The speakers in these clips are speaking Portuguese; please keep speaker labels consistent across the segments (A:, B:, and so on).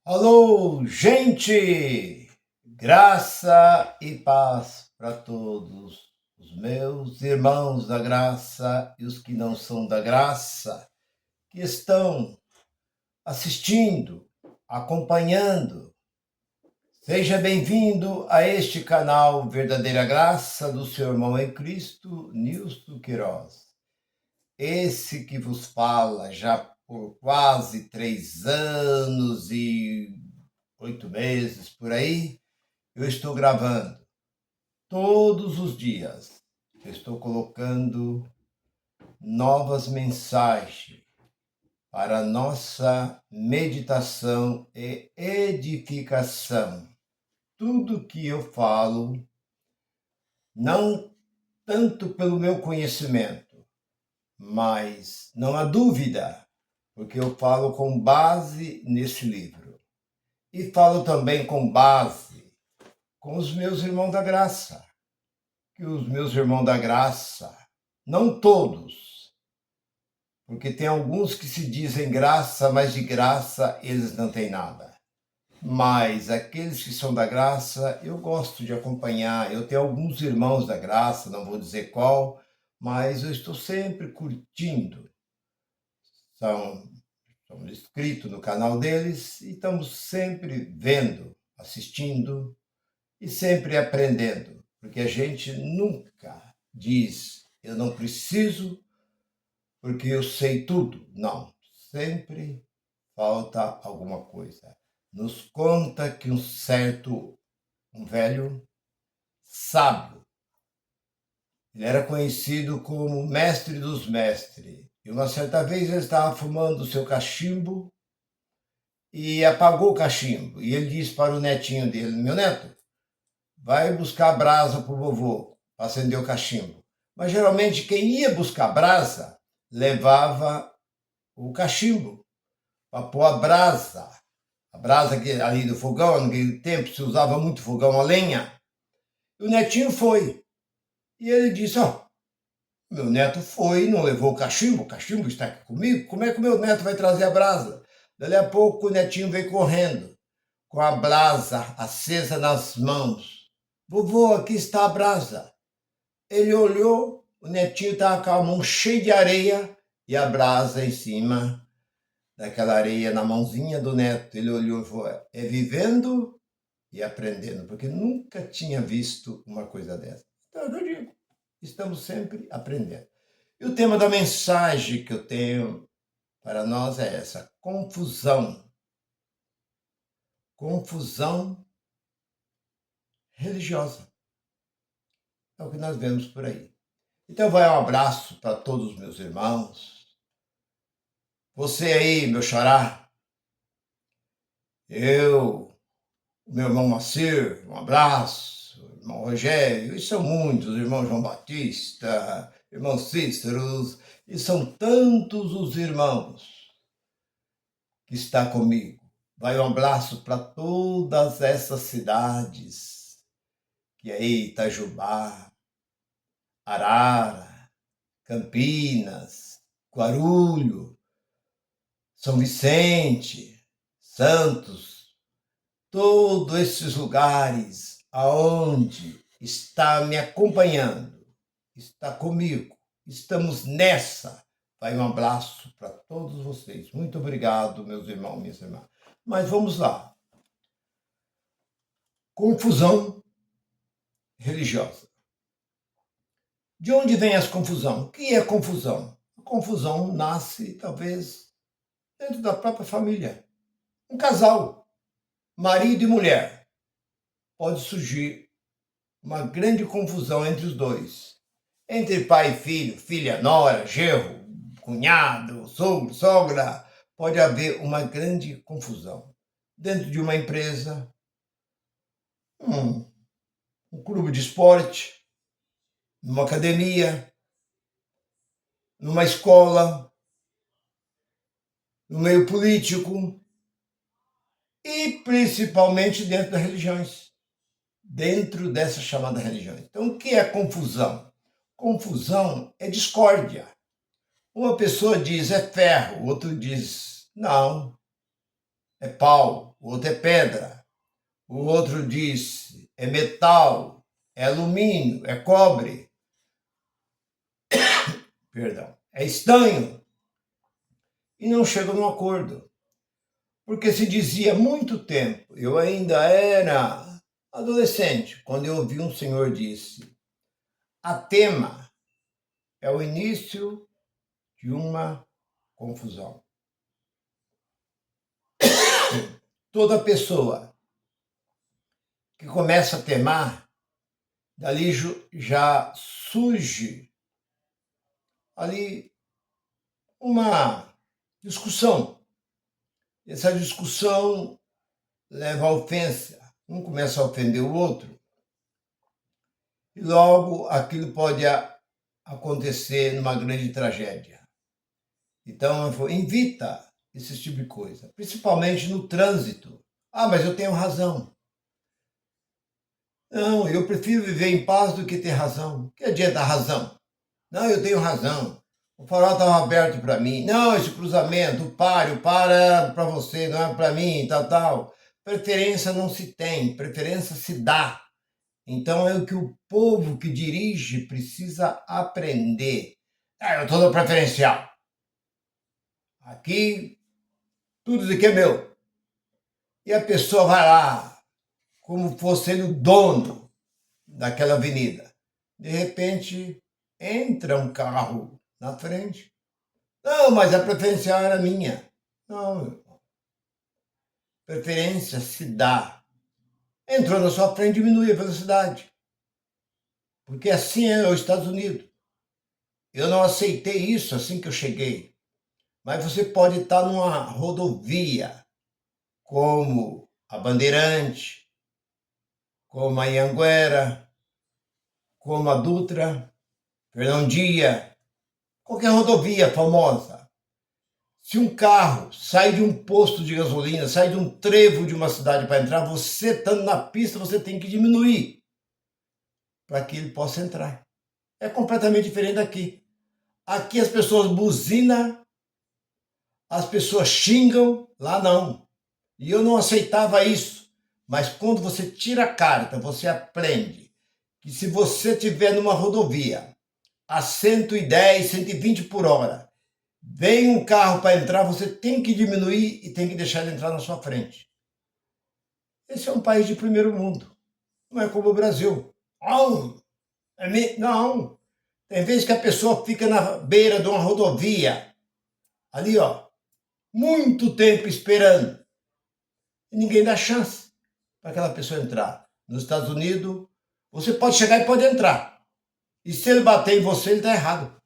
A: Alô, gente! Graça e paz para todos os meus irmãos da graça e os que não são da graça, que estão assistindo, acompanhando. Seja bem-vindo a este canal Verdadeira Graça do seu irmão em Cristo, Nilson Queiroz. Esse que vos fala já por quase 3 anos e 8 meses por aí, eu estou gravando todos os dias. Eu estou colocando novas mensagens para nossa meditação e edificação. Tudo que eu falo, não tanto pelo meu conhecimento, mas não há dúvida, porque eu falo com base nesse livro. E falo também com base com os meus irmãos da graça. Que os meus irmãos da graça, não todos, porque tem alguns que se dizem graça, mas de graça eles não têm nada. Mas aqueles que são da graça, eu gosto de acompanhar. Eu tenho alguns irmãos da graça, não vou dizer qual, mas eu estou sempre curtindo. Estamos inscritos no canal deles e estamos sempre vendo, assistindo e sempre aprendendo, porque a gente nunca diz eu não preciso porque eu sei tudo. Não, sempre falta alguma coisa. Nos conta que um velho sábio, ele era conhecido como mestre dos mestres. E uma certa vez ele estava fumando o seu cachimbo e apagou o cachimbo. E ele disse para o netinho dele: meu neto, vai buscar brasa para o vovô, para acender o cachimbo. Mas geralmente quem ia buscar brasa levava o cachimbo para pôr a brasa. A brasa ali do fogão, naquele tempo se usava muito fogão a lenha. E o netinho foi. E ele disse: ó, meu neto foi e não levou o cachimbo está aqui comigo, como é que o meu neto vai trazer a brasa? Dali a pouco o netinho veio correndo, com a brasa acesa nas mãos. Vovô, aqui está a brasa. Ele olhou, o netinho estava com a mão cheia de areia e a brasa em cima daquela areia na mãozinha do neto. Ele olhou e falou: é vivendo e aprendendo, porque nunca tinha visto uma coisa dessa. Então eu digo, estamos sempre aprendendo. E o tema da mensagem que eu tenho para nós é essa: confusão. Confusão religiosa. É o que nós vemos por aí. Então vai um abraço para todos os meus irmãos. Você aí, meu xará. O meu irmão Macir, um abraço. Irmão Rogério, e são muitos, irmão João Batista, irmão Cíceros, e são tantos os irmãos que está comigo. Vai um abraço para todas essas cidades, que é Itajubá, Arara, Campinas, Guarulhos, São Vicente, Santos, todos esses lugares aonde está me acompanhando, está comigo, estamos nessa. Vai um abraço para todos vocês. Muito obrigado, meus irmãos, minhas irmãs. Mas vamos lá. Confusão religiosa. De onde vem essa confusão? O que é confusão? A confusão nasce, talvez, dentro da própria família. Um casal, marido e mulher, pode surgir uma grande confusão entre os dois. Entre pai e filho, filha, nora, genro, cunhado, sogro, sogra, pode haver uma grande confusão. Dentro de uma empresa, um clube de esporte, numa academia, numa escola, no meio político e principalmente dentro das religiões, dentro dessa chamada religião. Então, o que é confusão? Confusão é discórdia. Uma pessoa diz é ferro, o outro diz não, é pau. o outro é pedra, o outro diz é metal, é alumínio, é cobre, perdão, é estanho, e não chegam num acordo. Porque se dizia há muito tempo, eu ainda era adolescente, quando eu ouvi um senhor disse, a tema é o início de uma confusão. Toda pessoa que começa a temar, dali já surge ali uma discussão. Essa discussão leva à ofensa. Um começa a ofender o outro. E logo aquilo pode acontecer numa grande tragédia. Então, evita esse tipo de coisa, principalmente no trânsito. Ah, mas eu tenho razão. Não, eu prefiro viver em paz do que ter razão. Que adianta a razão? Não, eu tenho razão. O farol estava aberto para mim. Não, esse cruzamento, o para para você, não é para mim, tal. Preferência não se tem, preferência se dá. Então é o que o povo que dirige precisa aprender. Eu estou no preferencial. Aqui, tudo isso aqui é meu. E a pessoa vai lá, como fosse ele o dono daquela avenida. De repente, entra um carro na frente. Não, mas a preferencial era minha. Não, preferência se dá. Entrou na sua frente, diminui a velocidade. Porque assim é os Estados Unidos. Eu não aceitei isso assim que eu cheguei. Mas você pode estar numa rodovia, como a Bandeirante, como a Anhanguera, como a Dutra, Fernão Dias, qualquer rodovia famosa. Se um carro sai de um posto de gasolina, sai de um trevo de uma cidade para entrar, você estando na pista, você tem que diminuir para que ele possa entrar. É completamente diferente daqui. Aqui as pessoas buzinam, as pessoas xingam, lá não. E eu não aceitava isso. Mas quando você tira a carta, você aprende que se você estiver numa rodovia a 110, 120 por hora, vem um carro para entrar, você tem que diminuir e tem que deixar ele entrar na sua frente. Esse é um país de primeiro mundo. Não é como o Brasil. Não. Tem vezes que a pessoa fica na beira de uma rodovia, ali, muito tempo esperando. E ninguém dá chance para aquela pessoa entrar. Nos Estados Unidos, você pode chegar e pode entrar. E se ele bater em você, ele está errado.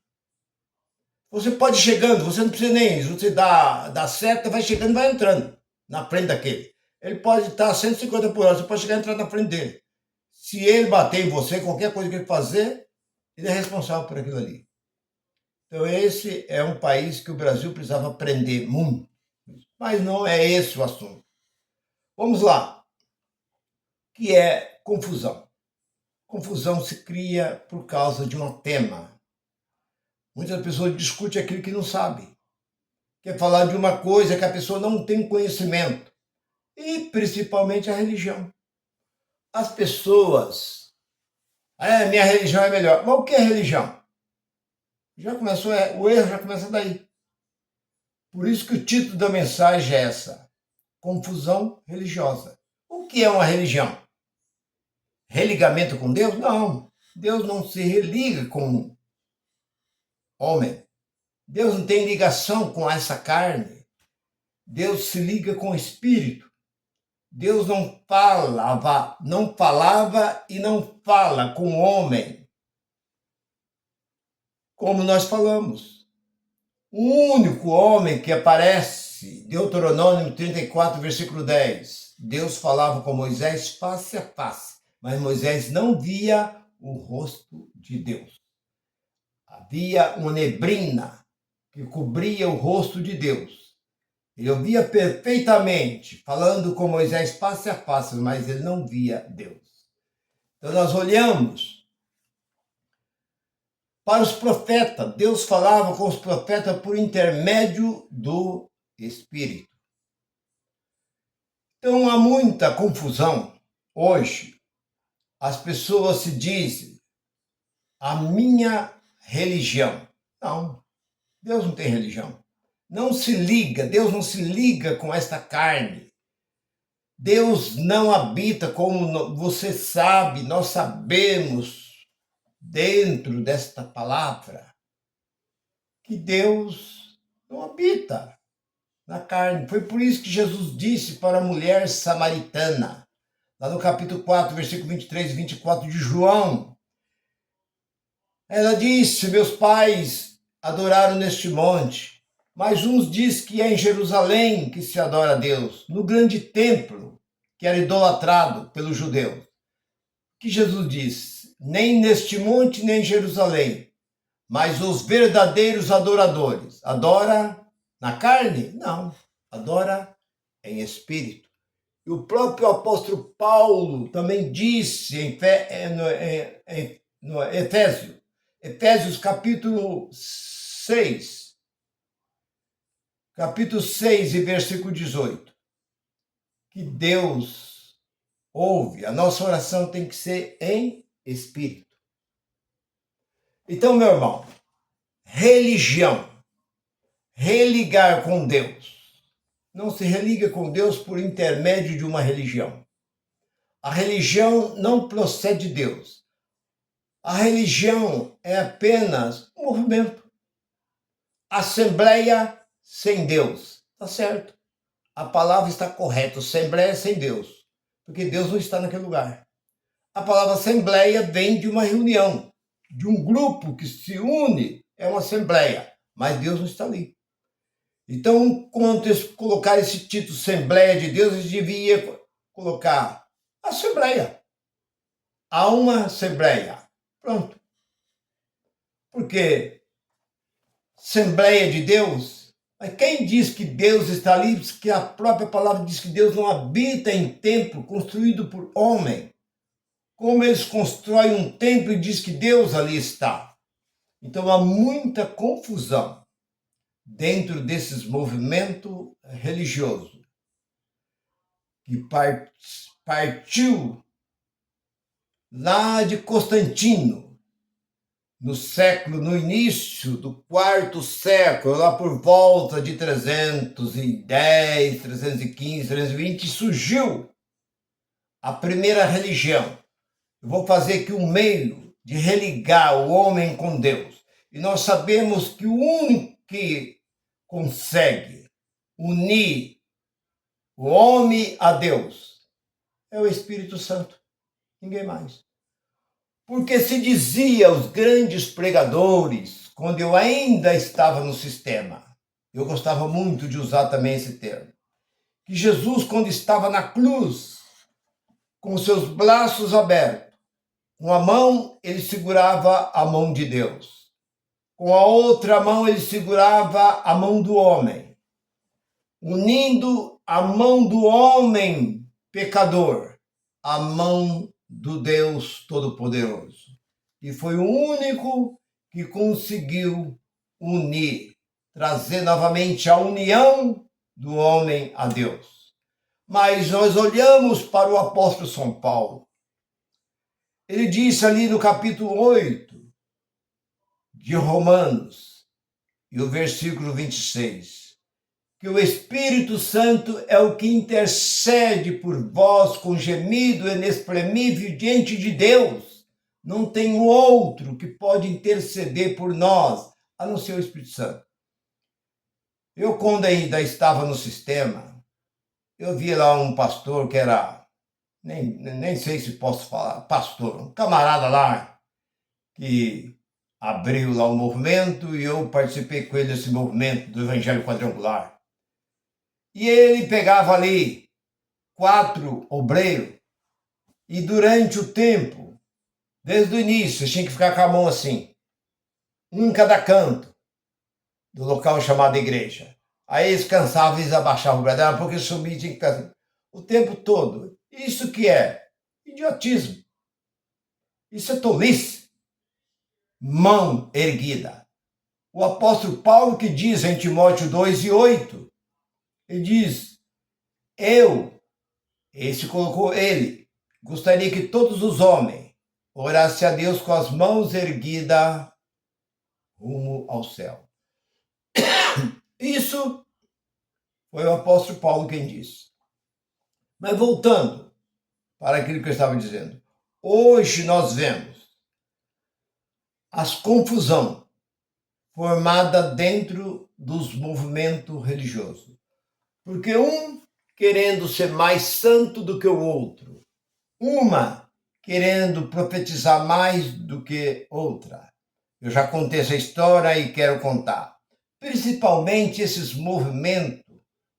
A: Você pode ir chegando, você não precisa nem, você dá seta, vai chegando e vai entrando na frente daquele. Ele pode estar a 150 por hora, você pode chegar e entrar na frente dele. Se ele bater em você, qualquer coisa que ele fazer, ele é responsável por aquilo ali. Então esse é um país que o Brasil precisava aprender muito. Mas não é esse o assunto. Vamos lá. O que é confusão? Confusão se cria por causa de um tema. Muitas pessoas discutem aquilo que não sabe. Quer falar de uma coisa que a pessoa não tem conhecimento. E principalmente a religião. As pessoas... minha religião é melhor. Mas o que é religião? O erro já começa daí. Por isso que o título da mensagem é essa. Confusão religiosa. O que é uma religião? Religamento com Deus? Não. Deus não se religa com homem. Deus não tem ligação com essa carne. Deus se liga com o espírito. Deus não falava e não fala com o homem. Como nós falamos. O único homem que aparece, Deuteronômio 34, versículo 10. Deus falava com Moisés face a face, mas Moisés não via o rosto de Deus. Havia uma neblina que cobria o rosto de Deus. Ele ouvia perfeitamente, falando com Moisés face a face, mas ele não via Deus. Então nós olhamos para os profetas. Deus falava com os profetas por intermédio do Espírito. Então há muita confusão hoje. As pessoas se dizem a minha religião. Não, Deus não tem religião. Não se liga, Deus não se liga com esta carne. Deus não habita, como você sabe, nós sabemos, dentro desta palavra, que Deus não habita na carne. Foi por isso que Jesus disse para a mulher samaritana, lá no capítulo 4, versículo 23 e 24 de João. Ela disse: meus pais adoraram neste monte, mas uns diz que é em Jerusalém que se adora a Deus, no grande templo que era idolatrado pelos judeus. Que Jesus disse: nem neste monte, nem em Jerusalém, mas os verdadeiros adoradores. Adora na carne? Não, adora em espírito. E o próprio apóstolo Paulo também disse no Efésios capítulo 6, e versículo 18, que Deus ouve, a nossa oração tem que ser em espírito. Então, meu irmão, religião, religar com Deus. Não se religa com Deus por intermédio de uma religião. A religião não procede de Deus. A religião é apenas um movimento. Assembleia sem Deus. Está certo. A palavra está correta. Assembleia sem Deus. Porque Deus não está naquele lugar. A palavra assembleia vem de uma reunião, de um grupo que se une, é uma assembleia. Mas Deus não está ali. Então, quando eles colocarem esse título Assembleia de Deus, eles deviam colocar Assembleia. Há uma Assembleia. Pronto. Porque Assembleia de Deus, mas quem diz que Deus está ali? Porque a própria palavra diz que Deus não habita em templo construído por homem. Como eles constroem um templo e diz que Deus ali está. Então há muita confusão dentro desses movimentos religiosos que partiu lá de Constantino, no início do quarto século, lá por volta de 310, 315, 320, surgiu a primeira religião. Eu vou fazer aqui um meio de religar o homem com Deus. E nós sabemos que o único que consegue unir o homem a Deus é o Espírito Santo. Ninguém mais. Porque se dizia os grandes pregadores, quando eu ainda estava no sistema, eu gostava muito de usar também esse termo, que Jesus, quando estava na cruz, com seus braços abertos, com a mão ele segurava a mão de Deus, com a outra mão ele segurava a mão do homem, unindo a mão do homem pecador, a mão do Deus Todo-Poderoso. E foi o único que conseguiu unir, trazer novamente a união do homem a Deus. Mas nós olhamos para o apóstolo São Paulo. Ele disse ali no capítulo 8 de Romanos, e o versículo 26, que o Espírito Santo é o que intercede por vós com gemido inexprimível diante de Deus. Não tem outro que pode interceder por nós, a não ser o Espírito Santo. Eu, quando ainda estava no sistema, eu via lá um pastor que era, nem sei se posso falar, pastor, um camarada lá, que abriu lá o movimento, e eu participei com ele desse movimento do Evangelho Quadrangular. E ele pegava ali 4 obreiros, e durante o tempo, desde o início, tinha que ficar com a mão assim, um em cada canto do local chamado igreja. Aí eles cansavam, eles abaixavam o braço, porque subia, tinha que ficar assim, o tempo todo. Isso que é idiotismo. Isso é tolice. Mão erguida. O apóstolo Paulo, que diz em Timóteo 2:8, ele diz: eu Esse colocou ele. Gostaria que todos os homens orassem a Deus com as mãos erguidas rumo ao céu. Isso foi o apóstolo Paulo quem disse. Mas voltando para aquilo que eu estava dizendo. Hoje nós vemos as confusão formada dentro dos movimentos religiosos. Porque um querendo ser mais santo do que o outro, uma querendo profetizar mais do que outra. Eu já contei essa história e quero contar. Principalmente esses movimentos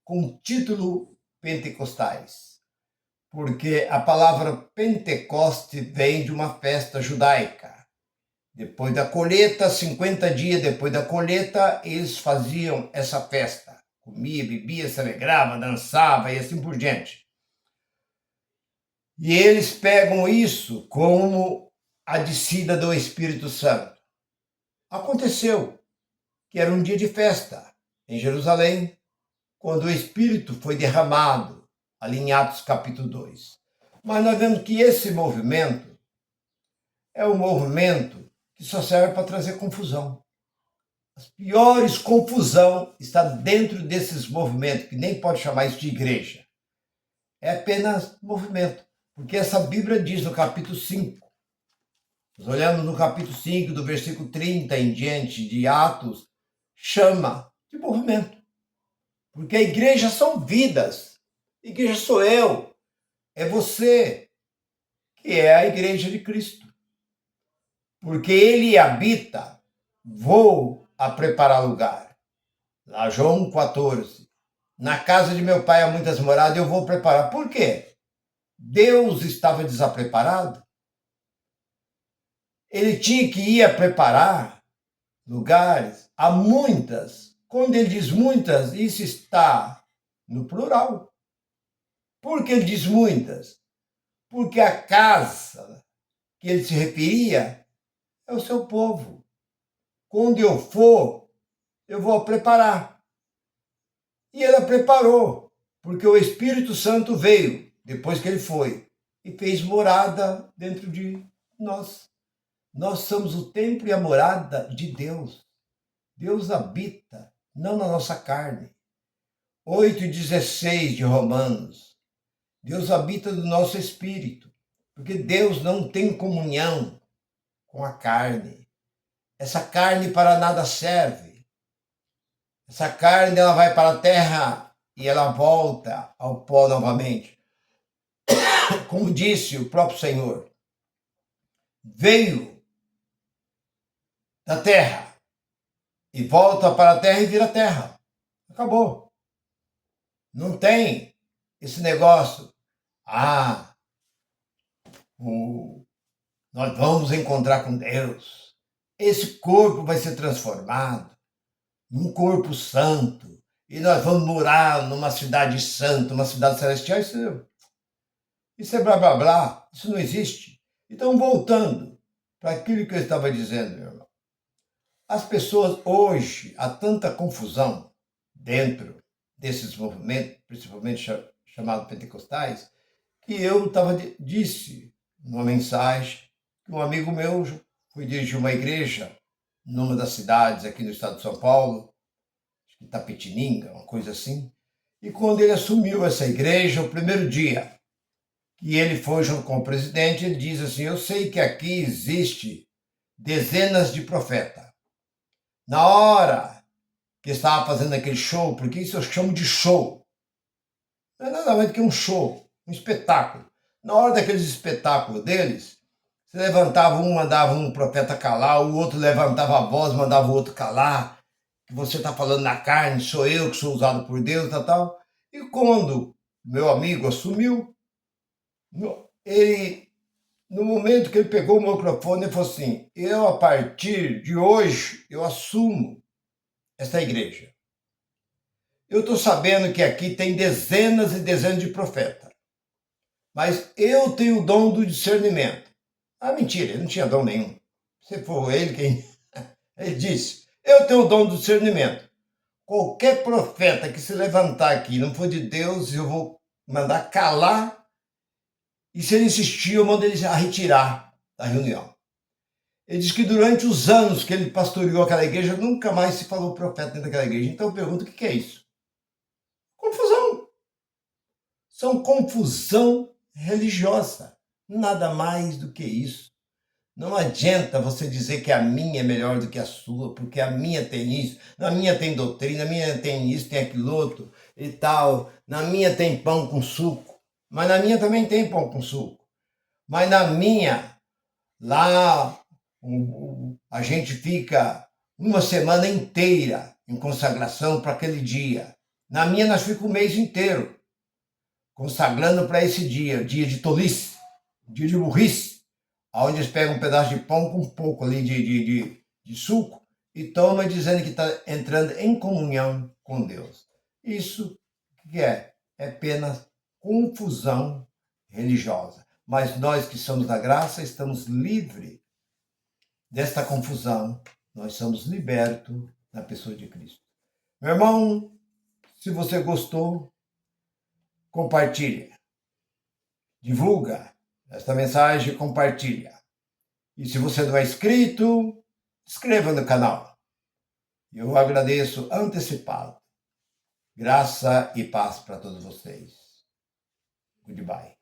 A: com título pentecostais. Porque a palavra Pentecoste vem de uma festa judaica. Depois da colheita, 50 dias depois da colheita, eles faziam essa festa. Comia, bebia, se alegrava, dançava e assim por diante. E eles pegam isso como a descida do Espírito Santo. Aconteceu que era um dia de festa em Jerusalém, quando o Espírito foi derramado, ali em Atos capítulo 2. Mas nós vemos que esse movimento é um movimento que só serve para trazer confusão. As piores confusão está dentro desses movimentos, que nem pode chamar isso de igreja. É apenas movimento. Porque essa Bíblia diz no capítulo 5, nós olhamos no capítulo 5, do versículo 30 em diante de Atos, chama de movimento. Porque a igreja são vidas. A igreja sou eu. É você, que é a igreja de Cristo. Porque ele habita, vou a preparar lugar. Lá João 14. Na casa de meu pai há muitas moradas, eu vou preparar. Por quê? Deus estava desapreparado? Ele tinha que ir a preparar lugares. Há muitas. Quando ele diz muitas, isso está no plural. Por que ele diz muitas? Porque a casa que ele se referia é o seu povo. Quando eu for, eu vou preparar. E ela preparou, porque o Espírito Santo veio, depois que ele foi, e fez morada dentro de nós. Nós somos o templo e a morada de Deus. Deus habita, não na nossa carne. 8:16 de Romanos. Deus habita no nosso espírito, porque Deus não tem comunhão com a carne. Essa carne para nada serve. Essa carne ela vai para a terra e ela volta ao pó novamente. Como disse o próprio Senhor, veio da terra e volta para a terra e vira terra. Acabou. Não tem esse negócio. Nós vamos encontrar com Deus. Esse corpo vai ser transformado num corpo santo. E nós vamos morar numa cidade santa, uma cidade celestial. Isso é blá, blá, blá. Isso não existe. Então, voltando para aquilo que eu estava dizendo, meu irmão. As pessoas hoje, há tanta confusão dentro desses movimentos, principalmente chamados pentecostais, que eu disse numa mensagem que um amigo meu foi dirigir uma igreja numa das cidades aqui no estado de São Paulo, acho que Itapetininga, uma coisa assim. E quando ele assumiu essa igreja, o primeiro dia que ele foi junto com o presidente, ele diz assim: eu sei que aqui existe dezenas de profetas. Na hora que estava fazendo aquele show, porque isso eu chamo de show, não é nada mais do que um show, um espetáculo. Na hora daqueles espetáculos deles, se levantava um, mandava um profeta calar, o outro levantava a voz, mandava o outro calar, que você está falando na carne, sou eu que sou usado por Deus, tal. E quando meu amigo assumiu, ele, no momento que ele pegou o microfone, ele falou assim: eu, a partir de hoje, eu assumo essa igreja. Eu estou sabendo que aqui tem dezenas e dezenas de profetas, mas eu tenho o dom do discernimento. Mentira, ele não tinha dom nenhum. Se for ele quem... Ele disse: eu tenho o dom do discernimento. Qualquer profeta que se levantar aqui e não for de Deus, eu vou mandar calar E se ele insistir, eu mando ele a retirar da reunião. Ele diz que durante os anos que ele pastoreou aquela igreja, nunca mais se falou profeta dentro daquela igreja. Então eu pergunto, o que é isso? Confusão. São confusão religiosa. Nada mais do que isso. Não adianta você dizer que a minha é melhor do que a sua, porque a minha tem isso, na minha tem doutrina, na minha tem isso, tem aquilo outro e tal, na minha tem pão com suco, mas na minha também tem pão com suco. Mas na minha, lá a gente fica uma semana inteira em consagração para aquele dia. Na minha nós ficamos o mês inteiro consagrando para esse dia, dia de tolice, dia de burrice, onde eles pegam um pedaço de pão com um pouco ali de suco e toma dizendo que está entrando em comunhão com Deus. Isso que é? É apenas confusão religiosa. Mas nós que somos da graça estamos livres desta confusão. Nós somos libertos na pessoa de Cristo. Meu irmão, se você gostou, compartilha. Divulga esta mensagem, compartilha. E se você não é inscrito, inscreva no canal. Eu agradeço antecipado. Graça e paz para todos vocês. Goodbye.